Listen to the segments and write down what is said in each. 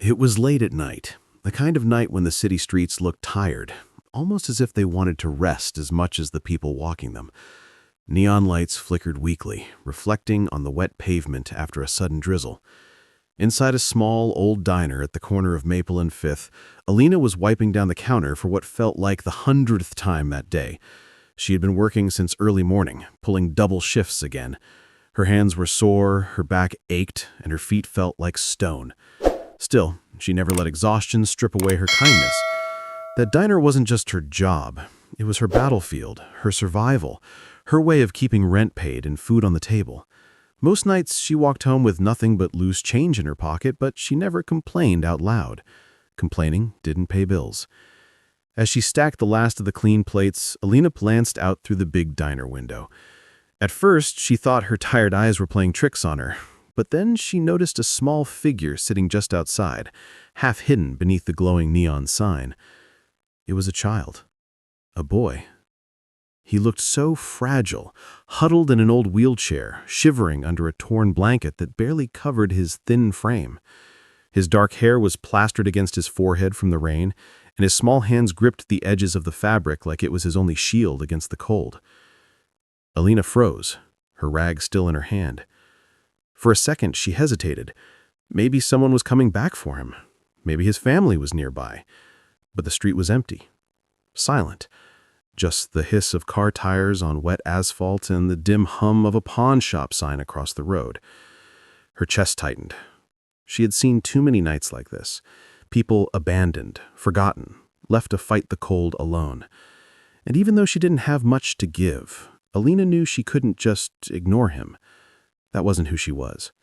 It was late at night, the kind of night when the city streets looked tired, almost as if they wanted to rest as much as the people walking them. Neon lights flickered weakly, reflecting on the wet pavement after a sudden drizzle. Inside a small, old diner at the corner of Maple and Fifth, Elena was wiping down the counter for what felt like the 100th time that day. She had been working since early morning, pulling double shifts again. Her hands were sore, her back ached, and her feet felt like stone. Still, she never let exhaustion strip away her kindness. That diner wasn't just her job. It was her battlefield, her survival, her way of keeping rent paid and food on the table. Most nights she walked home with nothing but loose change in her pocket, but she never complained out loud. Complaining didn't pay bills. As she stacked the last of the clean plates, Elena glanced out through the big diner window. At first, she thought her tired eyes were playing tricks on her, but then she noticed a small figure sitting just outside, half hidden beneath the glowing neon sign. It was a child. A boy. He looked so fragile, huddled in an old wheelchair, shivering under a torn blanket that barely covered his thin frame. His dark hair was plastered against his forehead from the rain, and his small hands gripped the edges of the fabric like it was his only shield against the cold. Elena froze, her rag still in her hand. For a second, she hesitated. Maybe someone was coming back for him. Maybe his family was nearby. But the street was empty. Silent. Just the hiss of car tires on wet asphalt and the dim hum of a pawn shop sign across the road. Her chest tightened. She had seen too many nights like this. People abandoned, forgotten, left to fight the cold alone. And even though she didn't have much to give, Elena knew she couldn't just ignore him. That wasn't who she was.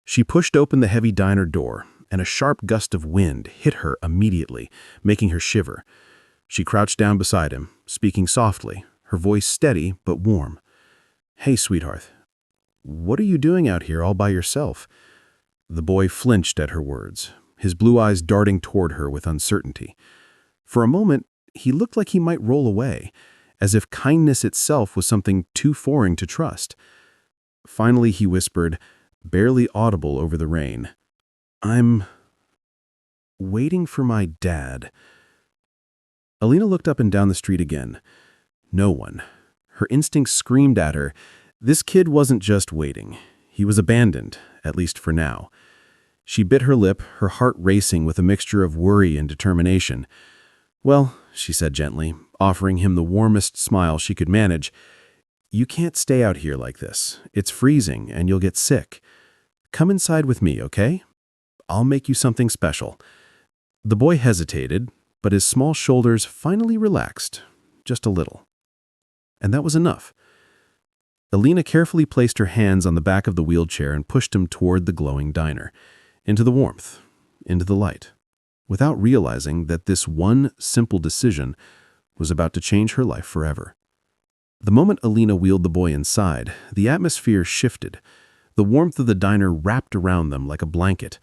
She pushed open the heavy diner door, and a sharp gust of wind hit her immediately, making her shiver. She crouched down beside him, speaking softly, her voice steady but warm. "Hey, sweetheart, what are you doing out here all by yourself?" The boy flinched at her words, his blue eyes darting toward her with uncertainty. For a moment, he looked like he might roll away, as if kindness itself was something too foreign to trust. Finally, he whispered, barely audible over the rain, "I'm waiting for my dad." Elena looked up and down the street again. No one. Her instincts screamed at her. This kid wasn't just waiting. He was abandoned, at least for now. She bit her lip, her heart racing with a mixture of worry and determination. "Well," she said gently, offering him the warmest smile she could manage, "you can't stay out here like this. It's freezing and you'll get sick. Come inside with me, okay? I'll make you something special." The boy hesitated, but his small shoulders finally relaxed, just a little. And that was enough. Elena carefully placed her hands on the back of the wheelchair and pushed him toward the glowing diner, into the warmth, into the light, without realizing that this one simple decision was about to change her life forever. The moment Elena wheeled the boy inside, the atmosphere shifted. The warmth of the diner wrapped around them like a blanket.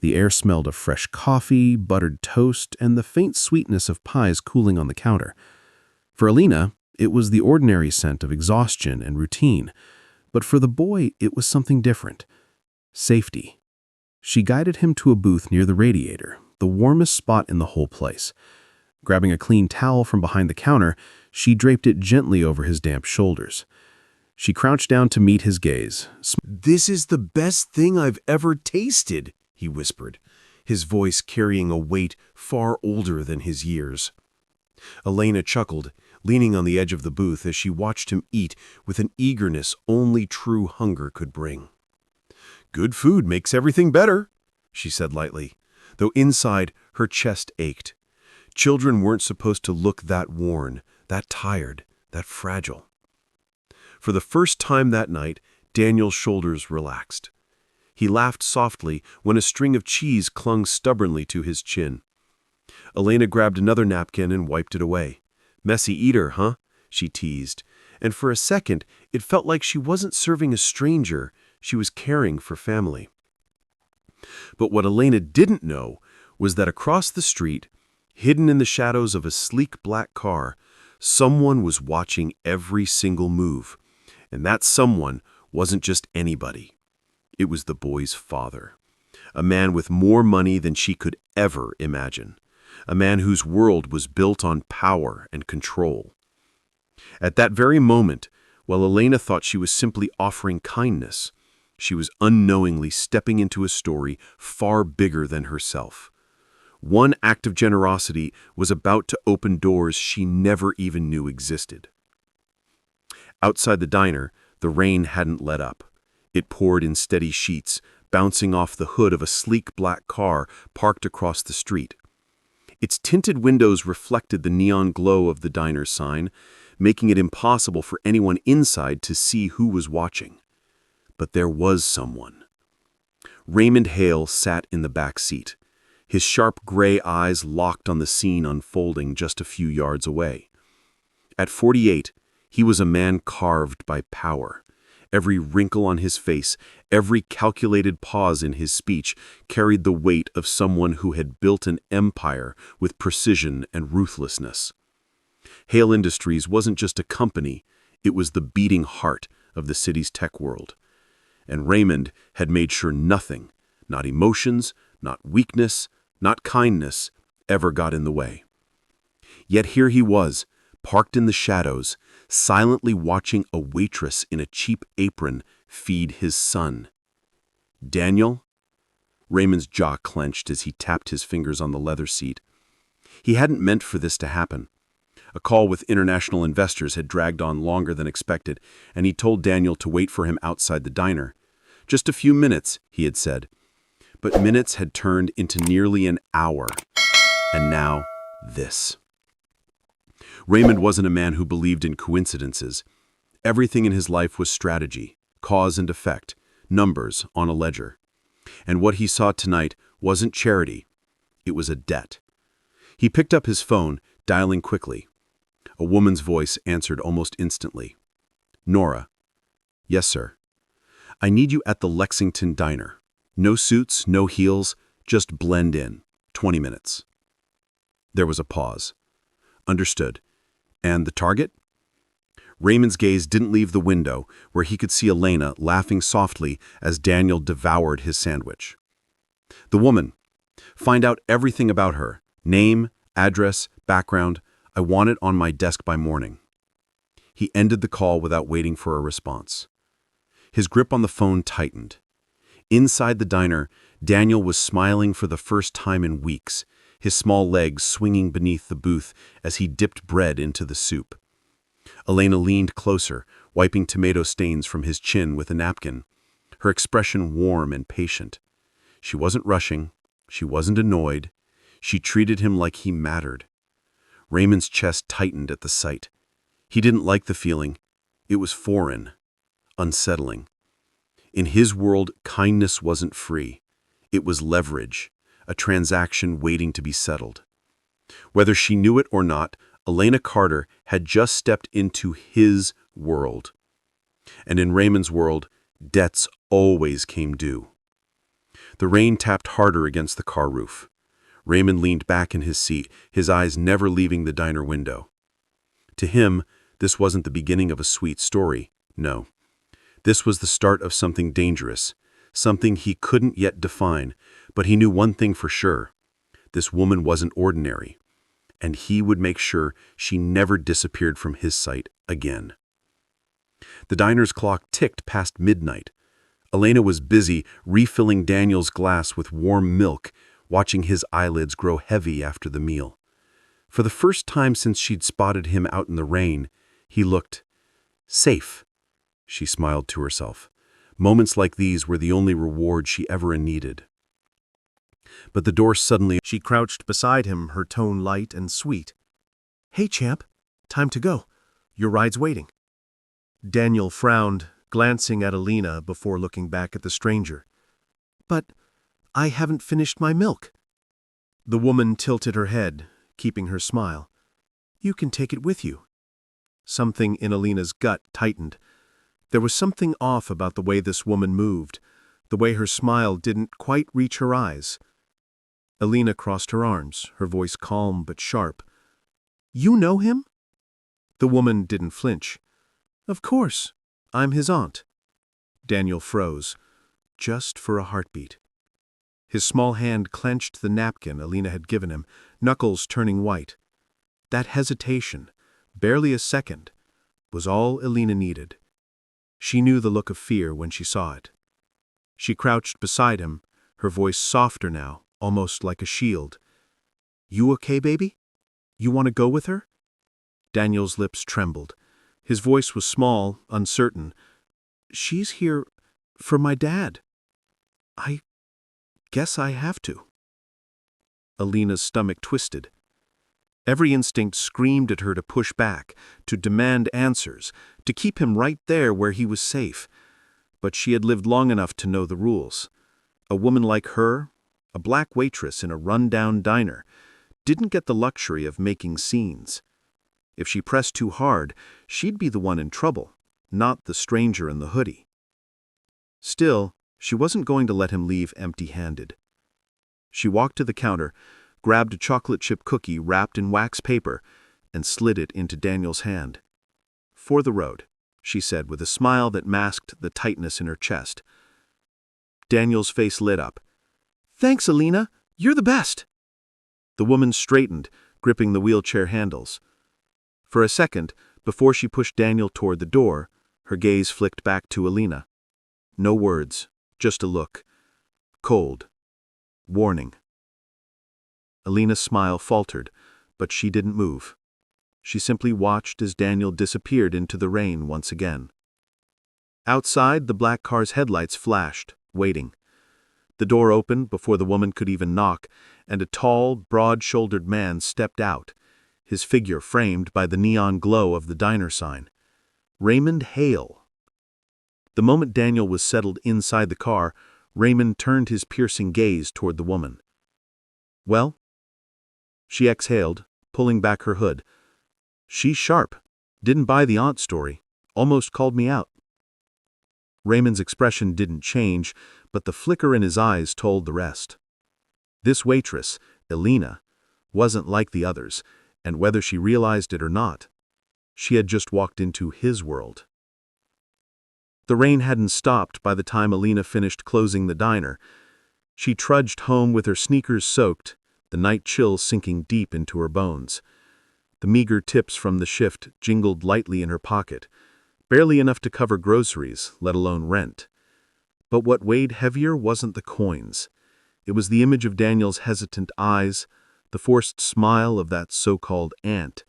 The air smelled of fresh coffee, buttered toast, and the faint sweetness of pies cooling on the counter. For Elena, it was the ordinary scent of exhaustion and routine. But for the boy, it was something different. Safety. She guided him to a booth near the radiator, the warmest spot in the whole place. Grabbing a clean towel from behind the counter, she draped it gently over his damp shoulders. She crouched down to meet his gaze. "This is the best thing I've ever tasted," he whispered, his voice carrying a weight far older than his years. Elena chuckled, leaning on the edge of the booth as she watched him eat with an eagerness only true hunger could bring. "Good food makes everything better," she said lightly, though inside her chest ached. Children weren't supposed to look that worn, that tired, that fragile. For the first time that night, Daniel's shoulders relaxed. He laughed softly when a string of cheese clung stubbornly to his chin. Elena grabbed another napkin and wiped it away. "Messy eater, huh?" she teased, and for a second it felt like she wasn't serving a stranger, she was caring for family. But what Elena didn't know was that across the street, hidden in the shadows of a sleek black car, someone was watching every single move. And that someone wasn't just anybody. It was the boy's father. A man with more money than she could ever imagine. A man whose world was built on power and control. At that very moment, while Elena thought she was simply offering kindness, she was unknowingly stepping into a story far bigger than herself. One act of generosity was about to open doors she never even knew existed. Outside the diner, the rain hadn't let up. It poured in steady sheets, bouncing off the hood of a sleek black car parked across the street. Its tinted windows reflected the neon glow of the diner's sign, making it impossible for anyone inside to see who was watching. But there was someone. Raymond Hale sat in the back seat, his sharp gray eyes locked on the scene unfolding just a few yards away. At 48, he was a man carved by power. Every wrinkle on his face, every calculated pause in his speech carried the weight of someone who had built an empire with precision and ruthlessness. Hale Industries wasn't just a company, it was the beating heart of the city's tech world. And Raymond had made sure nothing, not emotions, not weakness, not kindness, ever got in the way. Yet here he was, parked in the shadows, silently watching a waitress in a cheap apron feed his son. Daniel? Raymond's jaw clenched as he tapped his fingers on the leather seat. He hadn't meant for this to happen. A call with international investors had dragged on longer than expected, and he told Daniel to wait for him outside the diner. Just a few minutes, he had said. But minutes had turned into nearly an hour. And now, this. Raymond wasn't a man who believed in coincidences. Everything in his life was strategy, cause and effect, numbers on a ledger. And what he saw tonight wasn't charity. It was a debt. He picked up his phone, dialing quickly. A woman's voice answered almost instantly. Nora. Yes, sir. I need you at the Lexington Diner. No suits, no heels, just blend in. 20 minutes. There was a pause. Understood. And the target? Raymond's gaze didn't leave the window, where he could see Elena laughing softly as Daniel devoured his sandwich. The woman. Find out everything about her. Name, address, background. I want it on my desk by morning. He ended the call without waiting for a response. His grip on the phone tightened. Inside the diner, Daniel was smiling for the first time in weeks, his small legs swinging beneath the booth as he dipped bread into the soup. Elena leaned closer, wiping tomato stains from his chin with a napkin, her expression warm and patient. She wasn't rushing. She wasn't annoyed. She treated him like he mattered. Raymond's chest tightened at the sight. He didn't like the feeling. It was foreign, unsettling. In his world, kindness wasn't free. It was leverage, a transaction waiting to be settled. Whether she knew it or not, Elena Carter had just stepped into his world. And in Raymond's world, debts always came due. The rain tapped harder against the car roof. Raymond leaned back in his seat, his eyes never leaving the diner window. To him, this wasn't the beginning of a sweet story, no. This was the start of something dangerous, something he couldn't yet define, but he knew one thing for sure. This woman wasn't ordinary, and he would make sure she never disappeared from his sight again. The diner's clock ticked past midnight. Elena was busy refilling Daniel's glass with warm milk, watching his eyelids grow heavy after the meal. For the first time since she'd spotted him out in the rain, he looked safe. She smiled to herself. Moments like these were the only reward she ever needed. But the door suddenly... She crouched beside him, her tone light and sweet. Hey, champ. Time to go. Your ride's waiting. Daniel frowned, glancing at Elena before looking back at the stranger. But I haven't finished my milk. The woman tilted her head, keeping her smile. You can take it with you. Something in Elena's gut tightened. There was something off about the way this woman moved, the way her smile didn't quite reach her eyes. Elena crossed her arms, her voice calm but sharp. You know him? The woman didn't flinch. Of course. I'm his aunt. Daniel froze, just for a heartbeat. His small hand clenched the napkin Elena had given him, knuckles turning white. That hesitation, barely a second, was all Elena needed. She knew the look of fear when she saw it. She crouched beside him, her voice softer now, almost like a shield. "You okay, baby? You want to go with her?" Daniel's lips trembled. His voice was small, uncertain. "She's here for my dad. I guess I have to." Elena's stomach twisted. Every instinct screamed at her to push back, to demand answers, to keep him right there where he was safe. But she had lived long enough to know the rules. A woman like her, a black waitress in a run-down diner, didn't get the luxury of making scenes. If she pressed too hard, she'd be the one in trouble, not the stranger in the hoodie. Still, she wasn't going to let him leave empty-handed. She walked to the counter, grabbed a chocolate chip cookie wrapped in wax paper, and slid it into Daniel's hand. "For the road," she said with a smile that masked the tightness in her chest. Daniel's face lit up. "Thanks, Elena. You're the best." The woman straightened, gripping the wheelchair handles. For a second, before she pushed Daniel toward the door, her gaze flicked back to Elena. No words, just a look. Cold. Warning. Elena's smile faltered, but she didn't move. She simply watched as Daniel disappeared into the rain once again. Outside, the black car's headlights flashed, waiting. The door opened before the woman could even knock, and a tall, broad-shouldered man stepped out, his figure framed by the neon glow of the diner sign. Raymond Hale. The moment Daniel was settled inside the car, Raymond turned his piercing gaze toward the woman. "Well?" She exhaled, pulling back her hood. "She's sharp. Didn't buy the aunt story. Almost called me out." Raymond's expression didn't change, but the flicker in his eyes told the rest. This waitress, Elena, wasn't like the others, and whether she realized it or not, she had just walked into his world. The rain hadn't stopped by the time Elena finished closing the diner. She trudged home with her sneakers soaked, the night chill sinking deep into her bones. The meager tips from the shift jingled lightly in her pocket, barely enough to cover groceries, let alone rent. But what weighed heavier wasn't the coins. It was the image of Daniel's hesitant eyes, the forced smile of that so-called aunt,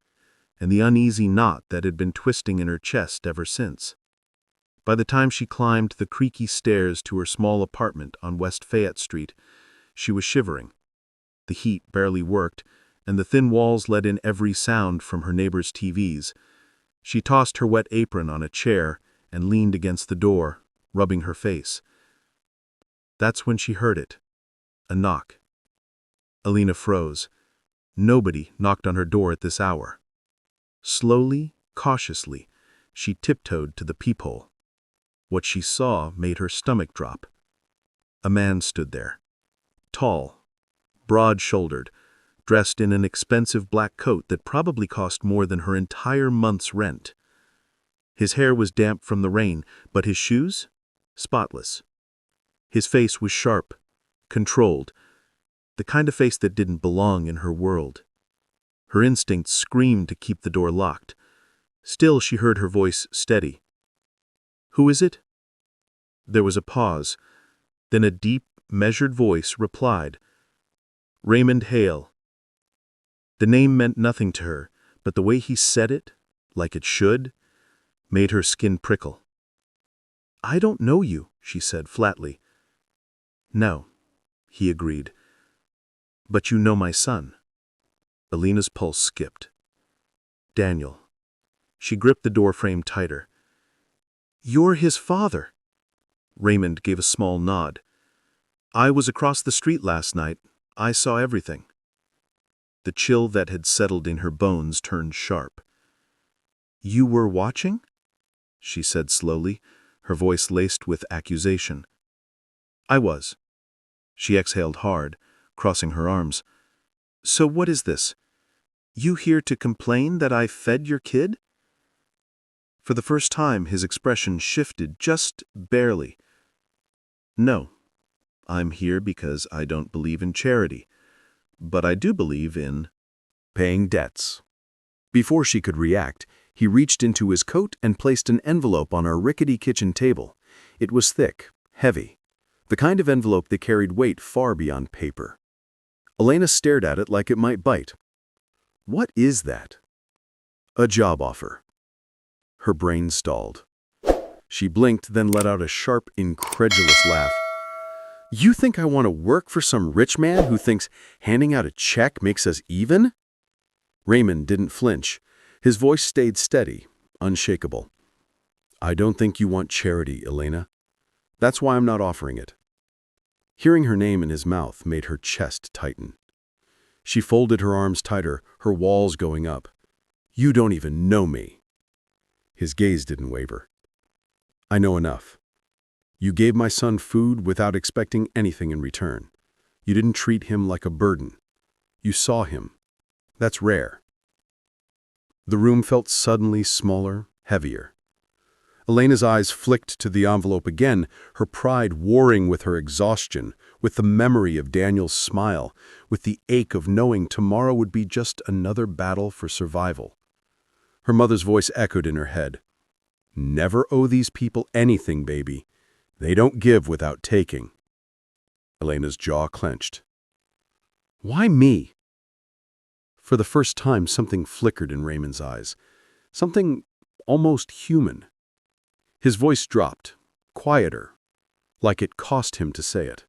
and the uneasy knot that had been twisting in her chest ever since. By the time she climbed the creaky stairs to her small apartment on West Fayette Street, she was shivering. The heat barely worked, and the thin walls let in every sound from her neighbors' TVs. She tossed her wet apron on a chair and leaned against the door, rubbing her face. That's when she heard it. A knock. Elena froze. Nobody knocked on her door at this hour. Slowly, cautiously, she tiptoed to the peephole. What she saw made her stomach drop. A man stood there. Tall, broad-shouldered, dressed in an expensive black coat that probably cost more than her entire month's rent. His hair was damp from the rain, but his shoes? Spotless. His face was sharp, controlled, the kind of face that didn't belong in her world. Her instincts screamed to keep the door locked. Still, she heard her voice steady. "Who is it?" There was a pause. Then a deep, measured voice replied. "Raymond Hale." The name meant nothing to her, but the way he said it, like it should, made her skin prickle. "I don't know you," she said flatly. "No," he agreed. "But you know my son." Elena's pulse skipped. "Daniel." She gripped the doorframe tighter. "You're his father." Raymond gave a small nod. "I was across the street last night. I saw everything." The chill that had settled in her bones turned sharp. "You were watching?" she said slowly, her voice laced with accusation. "I was." She exhaled hard, crossing her arms. "So what is this? You here to complain that I fed your kid?" For the first time, his expression shifted just barely. "No," I'm here because I don't believe in charity, but I do believe in paying debts." Before she could react, he reached into his coat and placed an envelope on our rickety kitchen table. It was thick, heavy, the kind of envelope that carried weight far beyond paper. Elena stared at it like it might bite. "What is that?" "A job offer." Her brain stalled. She blinked, then let out a sharp, incredulous laugh. "You think I want to work for some rich man who thinks handing out a check makes us even?" Raymond didn't flinch. His voice stayed steady, unshakable. "I don't think you want charity, Elena. That's why I'm not offering it." Hearing her name in his mouth made her chest tighten. She folded her arms tighter, her walls going up. "You don't even know me." His gaze didn't waver. "I know enough. You gave my son food without expecting anything in return. You didn't treat him like a burden. You saw him. That's rare." The room felt suddenly smaller, heavier. Elena's eyes flicked to the envelope again, her pride warring with her exhaustion, with the memory of Daniel's smile, with the ache of knowing tomorrow would be just another battle for survival. Her mother's voice echoed in her head. "Never owe these people anything, baby. They don't give without taking." Elena's jaw clenched. "Why me?" For the first time, something flickered in Raymond's eyes. Something almost human. His voice dropped, quieter, like it cost him to say it.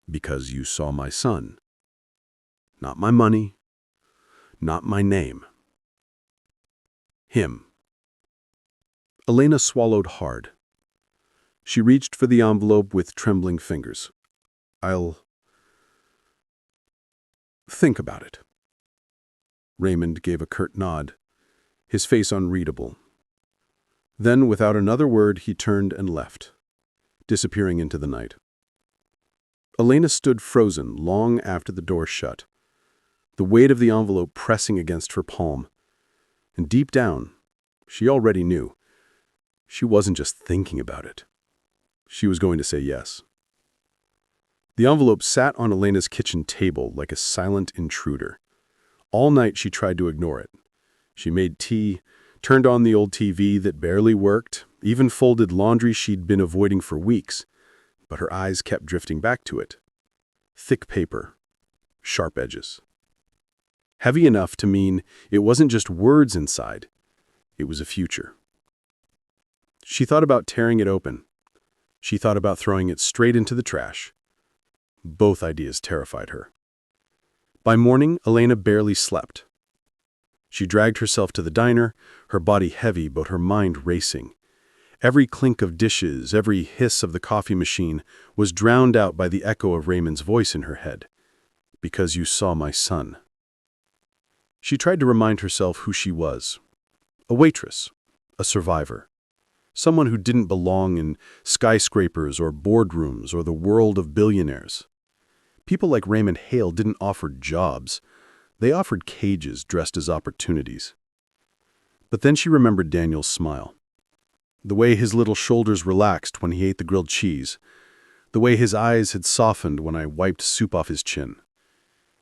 "Because you saw my son. Not my money. Not my name. Him." Elena swallowed hard. She reached for the envelope with trembling fingers. "I'll think about it." Raymond gave a curt nod, his face unreadable. Then, without another word, he turned and left, disappearing into the night. Elena stood frozen long after the door shut, the weight of the envelope pressing against her palm. And deep down, she already knew. She wasn't just thinking about it. She was going to say yes. The envelope sat on Elena's kitchen table like a silent intruder. All night she tried to ignore it. She made tea, turned on the old TV that barely worked, even folded laundry she'd been avoiding for weeks. But her eyes kept drifting back to it. Thick paper, sharp edges. Heavy enough to mean it wasn't just words inside, it was a future. She thought about tearing it open. She thought about throwing it straight into the trash. Both ideas terrified her. By morning, Elena barely slept. She dragged herself to the diner, her body heavy but her mind racing. Every clink of dishes, every hiss of the coffee machine was drowned out by the echo of Raymond's voice in her head. "Because you saw my son." She tried to remind herself who she was. A waitress, a survivor. Someone who didn't belong in skyscrapers or boardrooms or the world of billionaires. People like Raymond Hale didn't offer jobs. They offered cages dressed as opportunities. But then she remembered Daniel's smile. The way his little shoulders relaxed when he ate the grilled cheese. The way his eyes had softened when I wiped soup off his chin.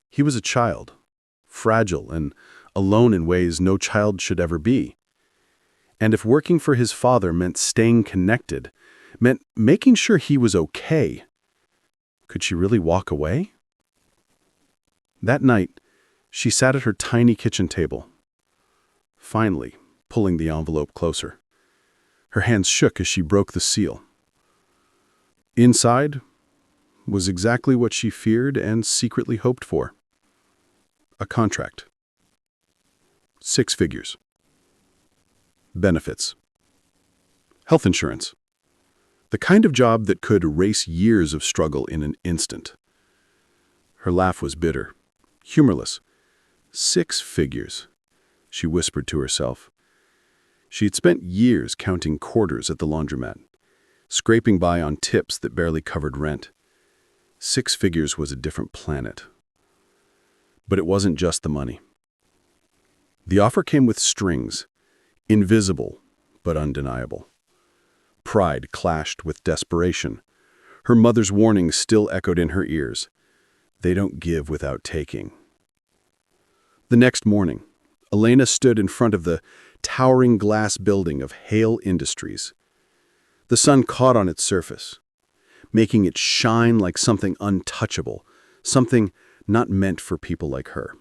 He was a child, fragile and alone in ways no child should ever be. And if working for his father meant staying connected, meant making sure he was okay, could she really walk away? That night, she sat at her tiny kitchen table, finally pulling the envelope closer. Her hands shook as she broke the seal. Inside was exactly what she feared and secretly hoped for. A contract. 6 figures. Benefits. Health insurance. The kind of job that could erase years of struggle in an instant. Her laugh was bitter, humorless. 6 figures, she whispered to herself. She had spent years counting quarters at the laundromat, scraping by on tips that barely covered rent. 6 figures was a different planet. But it wasn't just the money. The offer came with strings, invisible but undeniable. Pride clashed with desperation. Her mother's warnings still echoed in her ears. They don't give without taking. The next morning, Elena stood in front of the towering glass building of Hale Industries. The sun caught on its surface, making it shine like something untouchable, something not meant for people like her.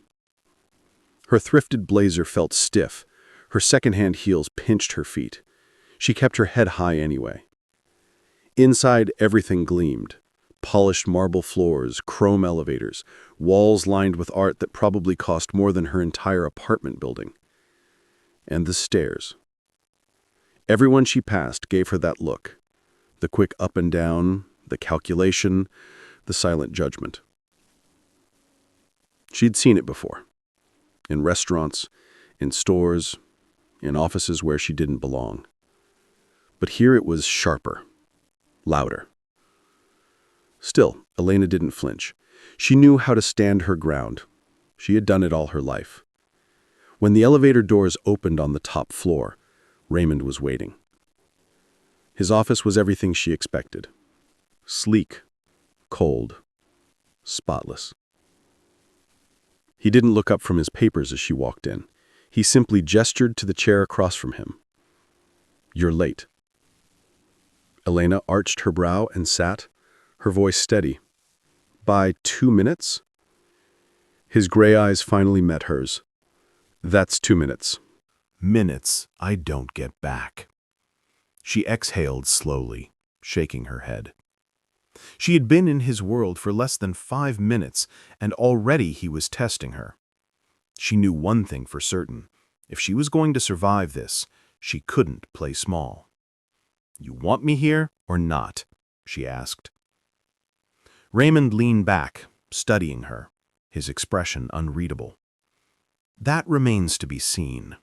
Her thrifted blazer felt stiff. Her secondhand heels pinched her feet. She kept her head high anyway. Inside, everything gleamed. Polished marble floors, chrome elevators, walls lined with art that probably cost more than her entire apartment building. And the stairs. Everyone she passed gave her that look. The quick up and down, the calculation, the silent judgment. She'd seen it before. In restaurants, in stores, in offices where she didn't belong. But here it was sharper, louder. Still, Elena didn't flinch. She knew how to stand her ground. She had done it all her life. When the elevator doors opened on the top floor, Raymond was waiting. His office was everything she expected. Sleek, cold, spotless. He didn't look up from his papers as she walked in. He simply gestured to the chair across from him. "You're late." Elena arched her brow and sat, her voice steady. "By 2 minutes?" His gray eyes finally met hers. "That's 2 minutes." Minutes I don't get back. She exhaled slowly, shaking her head. She had been in his world for less than 5 minutes, and already he was testing her. She knew one thing for certain. If she was going to survive this, she couldn't play small. "You want me here or not?" she asked. Raymond leaned back, studying her, his expression unreadable. That remains to be seen.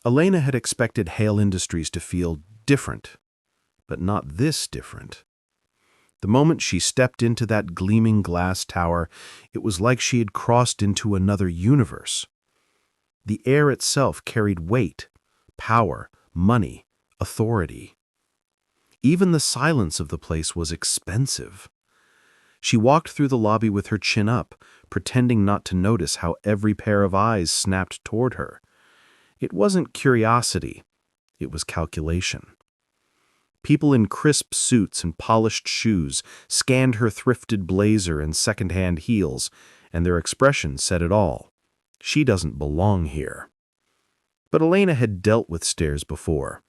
Elena had expected Hale Industries to feel different, but not this different. The moment she stepped into that gleaming glass tower, it was like she had crossed into another universe. The air itself carried weight, power, money, authority. Even the silence of the place was expensive. She walked through the lobby with her chin up, pretending not to notice how every pair of eyes snapped toward her. It wasn't curiosity, it was calculation. People in crisp suits and polished shoes scanned her thrifted blazer and second-hand heels, and their expression said it all. She doesn't belong here. But Elena had dealt with stares before.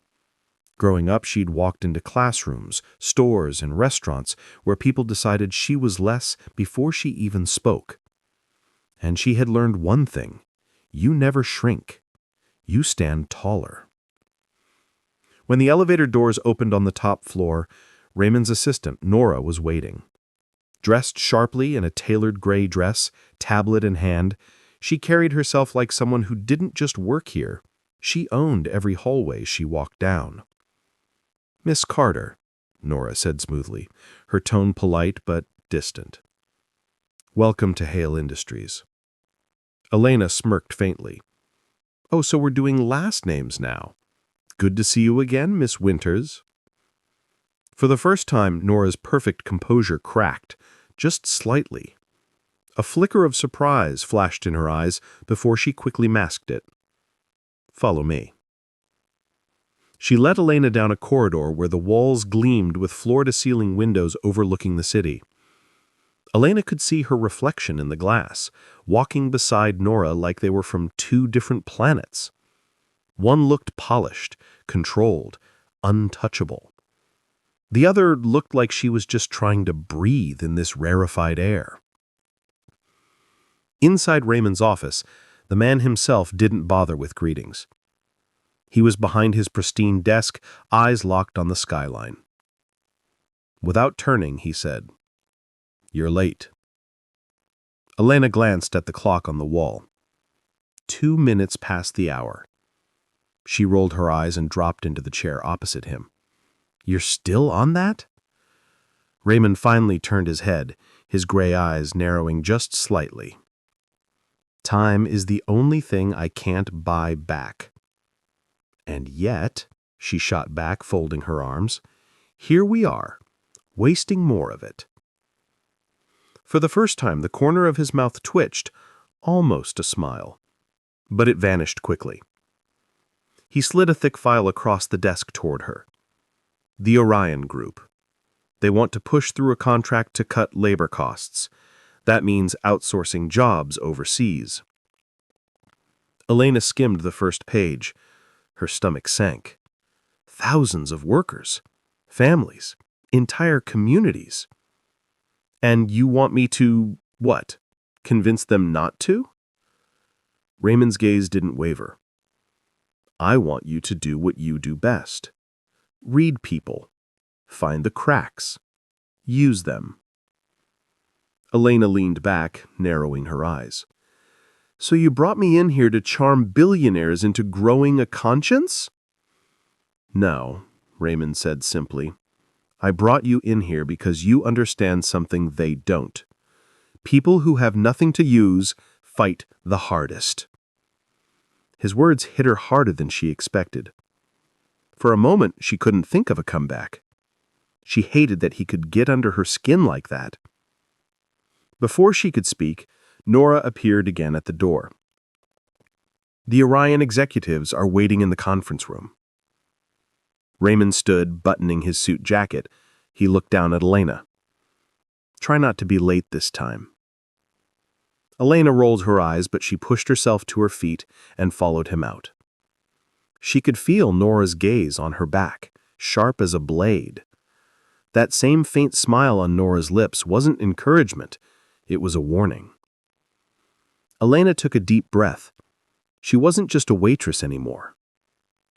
Growing up, she'd walked into classrooms, stores, and restaurants where people decided she was less before she even spoke. And she had learned one thing: you never shrink. You stand taller. When the elevator doors opened on the top floor, Raymond's assistant, Nora, was waiting. Dressed sharply in a tailored gray dress, tablet in hand, she carried herself like someone who didn't just work here. She owned every hallway she walked down. "Miss Carter," Nora said smoothly, her tone polite but distant. "Welcome to Hale Industries." Elena smirked faintly. "Oh, so we're doing last names now. Good to see you again, Miss Winters." For the first time, Nora's perfect composure cracked, just slightly. A flicker of surprise flashed in her eyes before she quickly masked it. "Follow me." She led Elena down a corridor where the walls gleamed with floor-to-ceiling windows overlooking the city. Elena could see her reflection in the glass, walking beside Nora like they were from 2 different planets. One looked polished, controlled, untouchable. The other looked like she was just trying to breathe in this rarefied air. Inside Raymond's office, the man himself didn't bother with greetings. He was behind his pristine desk, eyes locked on the skyline. Without turning, he said, "You're late." Elena glanced at the clock on the wall. 2 minutes past the hour. She rolled her eyes and dropped into the chair opposite him. "You're still on that?" Raymond finally turned his head, his gray eyes narrowing just slightly. "Time is the only thing I can't buy back." "And yet," she shot back, folding her arms, "here we are, wasting more of it. For the first time, the corner of his mouth twitched, almost a smile, but it vanished quickly. He slid a thick file across the desk toward her. The Orion Group. They want to push through a contract to cut labor costs. That means outsourcing jobs overseas. Elena skimmed the first page. Her stomach sank. Thousands of workers, families, entire communities. And you want me to, what, convince them not to? Raymond's gaze didn't waver. I want you to do what you do best. Read people. Find the cracks. Use them. Elena leaned back, narrowing her eyes. So you brought me in here to charm billionaires into growing a conscience? No, Raymond said simply. I brought you in here because you understand something they don't. People who have nothing to use fight the hardest. His words hit her harder than she expected. For a moment, she couldn't think of a comeback. She hated that he could get under her skin like that. Before she could speak, Nora appeared again at the door. The Orion executives are waiting in the conference room. Raymond stood, buttoning his suit jacket. He looked down at Elena. Try not to be late this time. Elena rolled her eyes, but she pushed herself to her feet and followed him out. She could feel Nora's gaze on her back, sharp as a blade. That same faint smile on Nora's lips wasn't encouragement, it was a warning. Elena took a deep breath. She wasn't just a waitress anymore.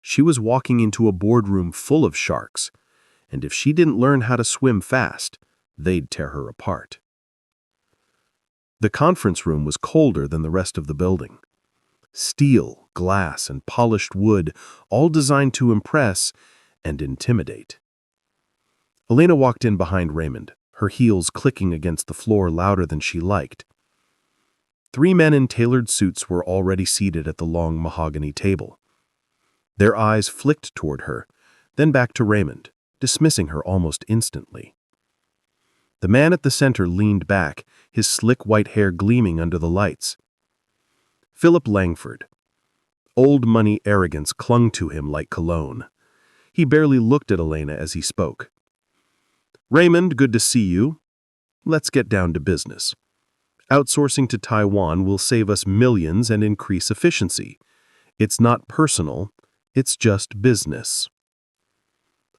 She was walking into a boardroom full of sharks, and if she didn't learn how to swim fast, they'd tear her apart. The conference room was colder than the rest of the building. Steel, glass, and polished wood, all designed to impress and intimidate. Elena walked in behind Raymond, her heels clicking against the floor louder than she liked. 3 men in tailored suits were already seated at the long mahogany table. Their eyes flicked toward her, then back to Raymond, dismissing her almost instantly. The man at the center leaned back, his slick white hair gleaming under the lights. Philip Langford. Old money arrogance clung to him like cologne. He barely looked at Elena as he spoke. Raymond, good to see you. Let's get down to business. Outsourcing to Taiwan will save us millions and increase efficiency. It's not personal, it's just business.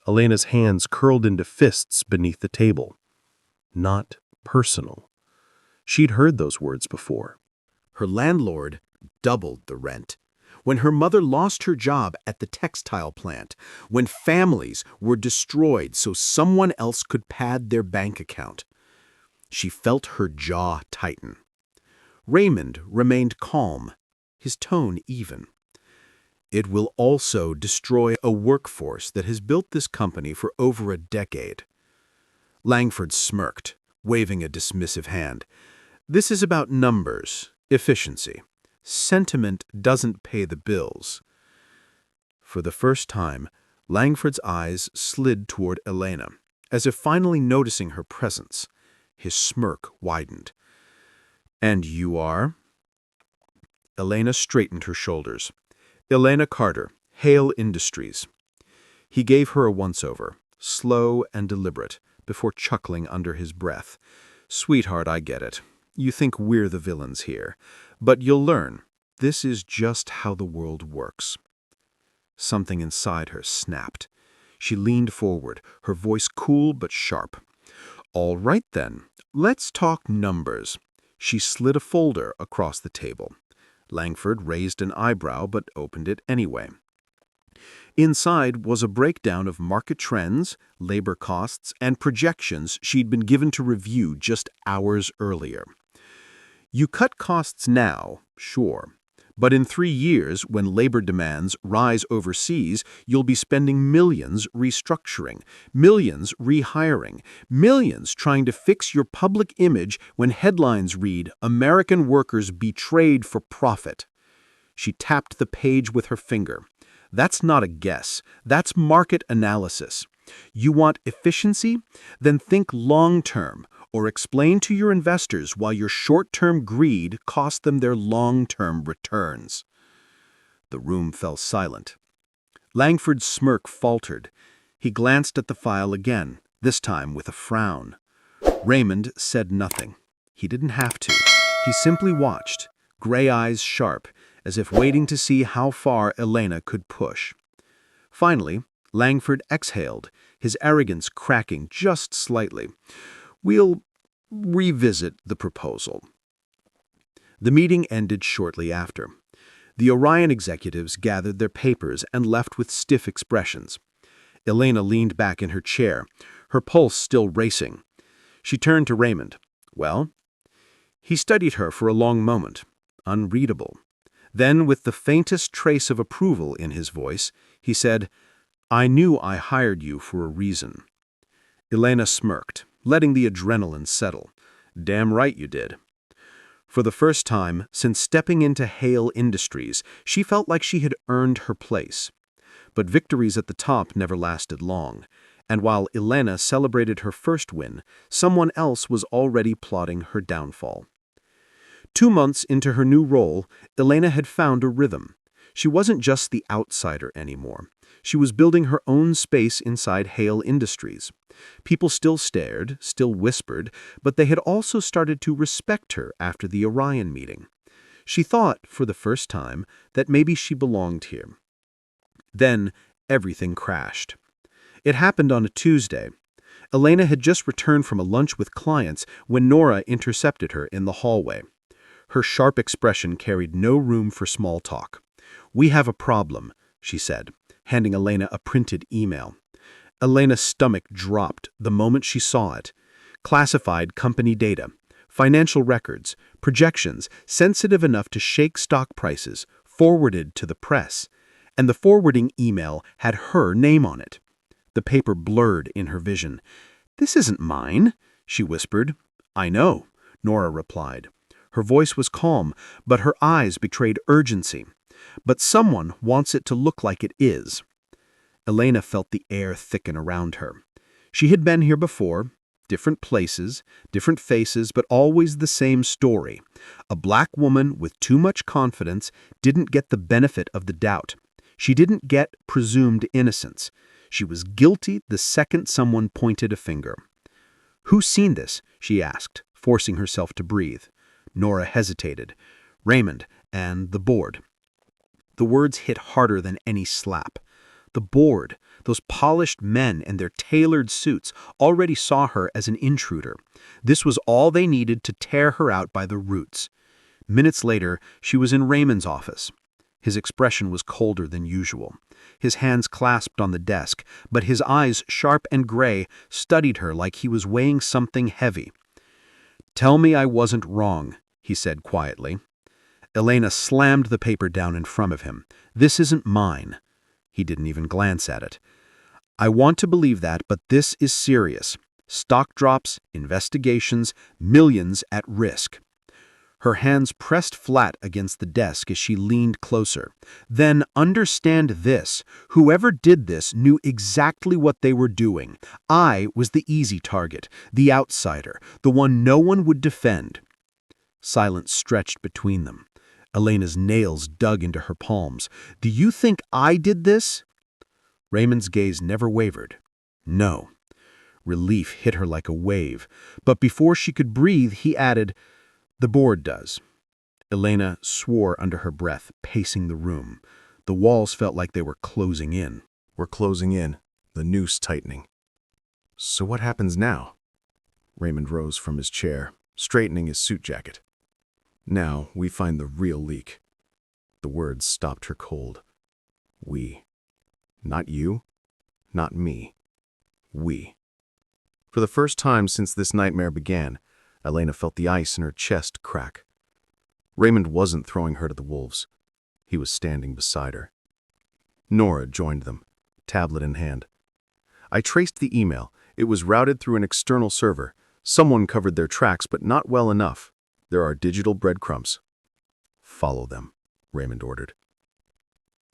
Elena's hands curled into fists beneath the table. Not personal. She'd heard those words before. Her landlord doubled the rent. When her mother lost her job at the textile plant, when families were destroyed so someone else could pad their bank account. She felt her jaw tighten. Raymond remained calm, his tone even. It will also destroy a workforce that has built this company for over a decade. Langford smirked, waving a dismissive hand. This is about numbers, efficiency. Sentiment doesn't pay the bills. For the first time, Langford's eyes slid toward Elena, as if finally noticing her presence. His smirk widened. And you are? Elena straightened her shoulders. Elena Carter, Hale Industries. He gave her a once-over, slow and deliberate, before chuckling under his breath. Sweetheart, I get it. You think we're the villains here. But you'll learn. This is just how the world works. Something inside her snapped. She leaned forward, her voice cool but sharp. All right then, let's talk numbers. She slid a folder across the table. Langford raised an eyebrow but opened it anyway. Inside was a breakdown of market trends, labor costs, and projections she'd been given to review just hours earlier. You cut costs now, sure, but in 3 years, when labor demands rise overseas, you'll be spending millions restructuring, millions rehiring, millions trying to fix your public image when headlines read, "American workers betrayed for profit." She tapped the page with her finger. That's not a guess. That's market analysis. You want efficiency? Then think long-term, or explain to your investors why your short-term greed cost them their long-term returns." The room fell silent. Langford's smirk faltered. He glanced at the file again, this time with a frown. Raymond said nothing. He didn't have to. He simply watched, gray eyes sharp, as if waiting to see how far Elena could push. Finally, Langford exhaled, his arrogance cracking just slightly. "We'll revisit the proposal." The meeting ended shortly after. The Orion executives gathered their papers and left with stiff expressions. Elena leaned back in her chair, her pulse still racing. She turned to Raymond. "Well?" He studied her for a long moment, unreadable. Then, with the faintest trace of approval in his voice, he said, "I knew I hired you for a reason." Elena smirked, letting the adrenaline settle. "Damn right you did." For the first time since stepping into Hale Industries, she felt like she had earned her place. But victories at the top never lasted long, and while Elena celebrated her first win, someone else was already plotting her downfall. 2 months into her new role, Elena had found a rhythm. She wasn't just the outsider anymore. She was building her own space inside Hale Industries. People still stared, still whispered, but they had also started to respect her after the Orion meeting. She thought, for the first time, that maybe she belonged here. Then, everything crashed. It happened on a Tuesday. Elena had just returned from a lunch with clients when Nora intercepted her in the hallway. Her sharp expression carried no room for small talk. "We have a problem," she said, handing Elena a printed email. Elena's stomach dropped the moment she saw it. Classified company data, financial records, projections sensitive enough to shake stock prices, forwarded to the press. And the forwarding email had her name on it. The paper blurred in her vision. "This isn't mine," she whispered. "I know," Nora replied. Her voice was calm, but her eyes betrayed urgency. "But someone wants it to look like it is." Elena felt the air thicken around her. She had been here before, different places, different faces, but always the same story. A black woman with too much confidence didn't get the benefit of the doubt. She didn't get presumed innocence. She was guilty the second someone pointed a finger. "Who's seen this?" she asked, forcing herself to breathe. Nora hesitated. "Raymond and the board." The words hit harder than any slap. The board, those polished men in their tailored suits, already saw her as an intruder. This was all they needed to tear her out by the roots. Minutes later, she was in Raymond's office. His expression was colder than usual. His hands clasped on the desk, but his eyes, sharp and gray, studied her like he was weighing something heavy. "Tell me I wasn't wrong," he said quietly. Elena slammed the paper down in front of him. "This isn't mine." He didn't even glance at it. "I want to believe that, but this is serious. Stock drops, investigations, millions at risk." Her hands pressed flat against the desk as she leaned closer. "Then understand this. Whoever did this knew exactly what they were doing. I was the easy target, the outsider, the one no one would defend." Silence stretched between them. Elena's nails dug into her palms. "Do you think I did this?" Raymond's gaze never wavered. "No." Relief hit her like a wave. But before she could breathe, he added, "The board does." Elena swore under her breath, pacing the room. The walls felt like they were closing in. "We're closing in, the noose tightening." "So what happens now?" Raymond rose from his chair, straightening his suit jacket. "Now we find the real leak." The words stopped her cold. "We. Not you, not me. We." For the first time since this nightmare began, Elena felt the ice in her chest crack. Raymond wasn't throwing her to the wolves. He was standing beside her. Nora joined them, tablet in hand. "I traced the email. It was routed through an external server. Someone covered their tracks, but not well enough. There are digital breadcrumbs." "Follow them," Raymond ordered.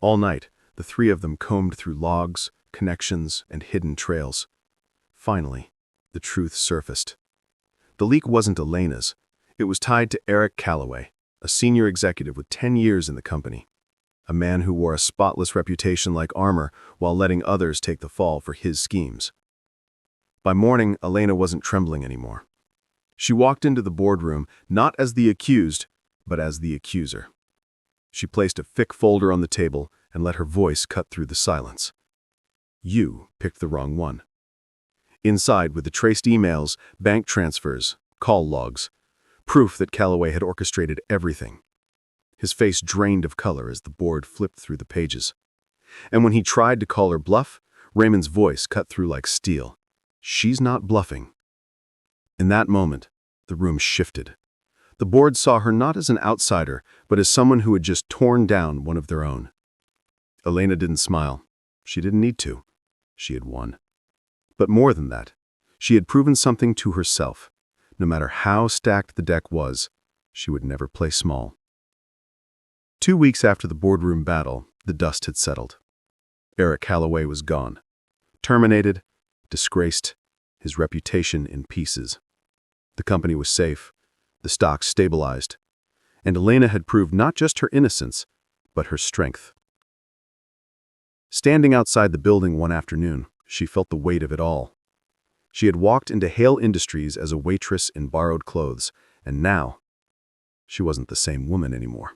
All night, the three of them combed through logs, connections, and hidden trails. Finally, the truth surfaced. The leak wasn't Elena's. It was tied to Eric Calloway, a senior executive with 10 years in the company. A man who wore a spotless reputation like armor while letting others take the fall for his schemes. By morning, Elena wasn't trembling anymore. She walked into the boardroom not as the accused, but as the accuser. She placed a thick folder on the table and let her voice cut through the silence. You picked the wrong one. Inside were the traced emails, bank transfers, call logs, proof that Calloway had orchestrated everything. His face drained of color as the board flipped through the pages. And when he tried to call her bluff, Raymond's voice cut through like steel. She's not bluffing. In that moment, the room shifted. The board saw her not as an outsider, but as someone who had just torn down one of their own. Elena didn't smile. She didn't need to. She had won. But more than that, she had proven something to herself. No matter how stacked the deck was, she would never play small. 2 weeks after the boardroom battle, the dust had settled. Eric Calloway was gone. Terminated, disgraced, his reputation in pieces. The company was safe, the stock stabilized, and Elena had proved not just her innocence, but her strength. Standing outside the building one afternoon, she felt the weight of it all. She had walked into Hale Industries as a waitress in borrowed clothes, and now, she wasn't the same woman anymore.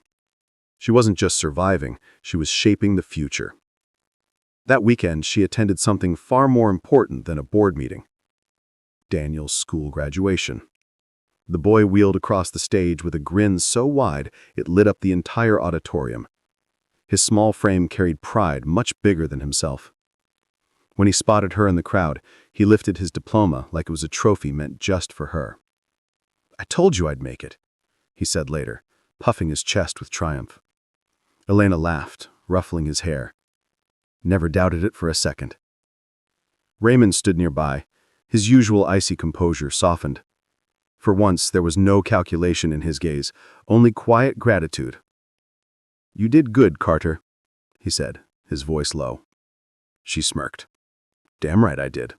She wasn't just surviving, she was shaping the future. That weekend, she attended something far more important than a board meeting. Daniel's school graduation. The boy wheeled across the stage with a grin so wide it lit up the entire auditorium. His small frame carried pride much bigger than himself. When he spotted her in the crowd, he lifted his diploma like it was a trophy meant just for her. "I told you I'd make it," he said later, puffing his chest with triumph. Elena laughed, ruffling his hair. Never doubted it for a second. Raymond stood nearby, his usual icy composure softened. For once, there was no calculation in his gaze, only quiet gratitude. "You did good, Carter," he said, his voice low. She smirked. "Damn right I did."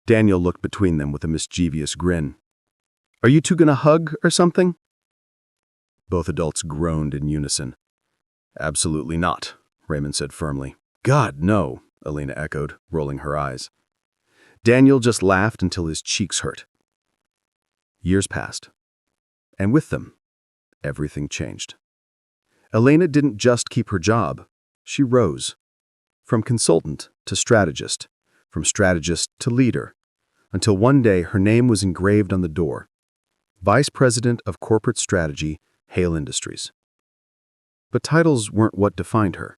Daniel looked between them with a mischievous grin. "Are you two gonna hug or something?" Both adults groaned in unison. "Absolutely not," Raymond said firmly. "God, no," Elena echoed, rolling her eyes. Daniel just laughed until his cheeks hurt. Years passed, and with them, everything changed. Elena didn't just keep her job, she rose. From consultant to strategist, from strategist to leader, until one day her name was engraved on the door. Vice President of Corporate Strategy, Hale Industries. But titles weren't what defined her.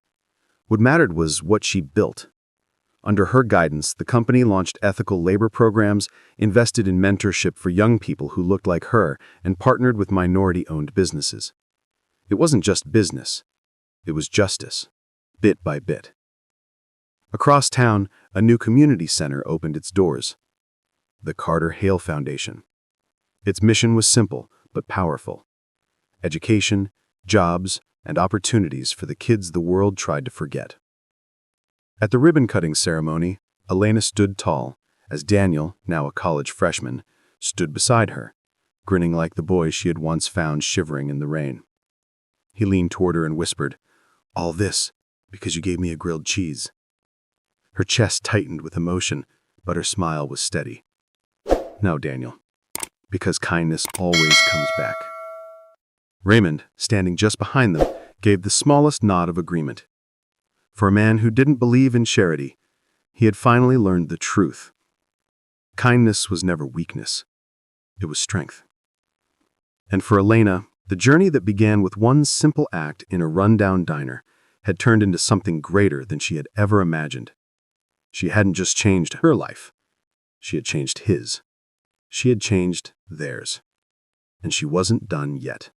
What mattered was what she built. Under her guidance, the company launched ethical labor programs, invested in mentorship for young people who looked like her, and partnered with minority-owned businesses. It wasn't just business. It was justice, bit by bit. Across town, a new community center opened its doors. The Carter Hale Foundation. Its mission was simple but powerful. Education, jobs, and opportunities for the kids the world tried to forget. At the ribbon-cutting ceremony, Elena stood tall, as Daniel, now a college freshman, stood beside her, grinning like the boy she had once found shivering in the rain. He leaned toward her and whispered, "All this because you gave me a grilled cheese." Her chest tightened with emotion, but her smile was steady. "No, Daniel, because kindness always comes back." Raymond, standing just behind them, gave the smallest nod of agreement. For a man who didn't believe in charity, he had finally learned the truth. Kindness was never weakness. It was strength. And for Elena, the journey that began with one simple act in a rundown diner had turned into something greater than she had ever imagined. She hadn't just changed her life. She had changed his. She had changed theirs. And she wasn't done yet.